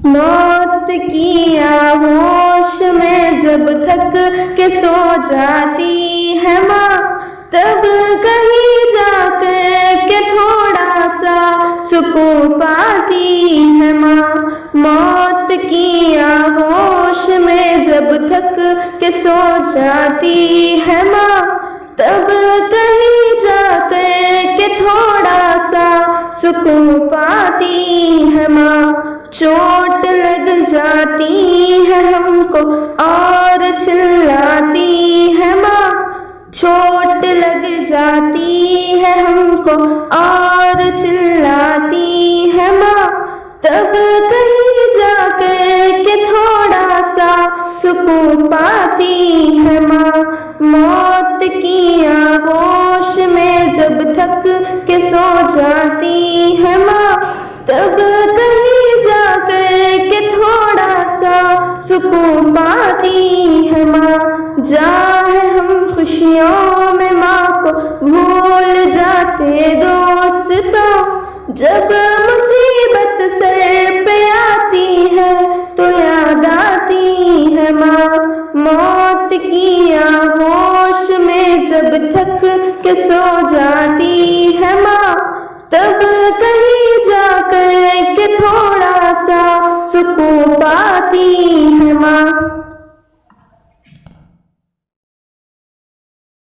मौत की आगोश में जब थक के सो जाती है माँ, तब कहीं जाकर के थोड़ा सा सुकून पाती है माँ। मौत की आगोश में जब थक के सो जाती है माँ, तब कहीं जाकर के थोड़ा सा सुकून पाती है माँ। चोट लग जाती है हमको और चिल्लाती है माँ, चोट लग जाती है हमको और चिल्लाती है माँ, तब कहीं जाकर के थोड़ा सा सुकून पाती है माँ। मौत की आगोश में जब थक के सो जाती है माँ, तब कहीं जाकर के थोड़ा सा सुकून पाती है माँ। जाए हम खुशियों में माँ को भूल जाते दोस्तों, जब मुसीबत सर पे आती है तो याद आती है माँ। मौत की आगोश में जब थक के सो जाती है माँ, तब कहीं जाकर के थोड़ा सा सुकून पाती है माँ।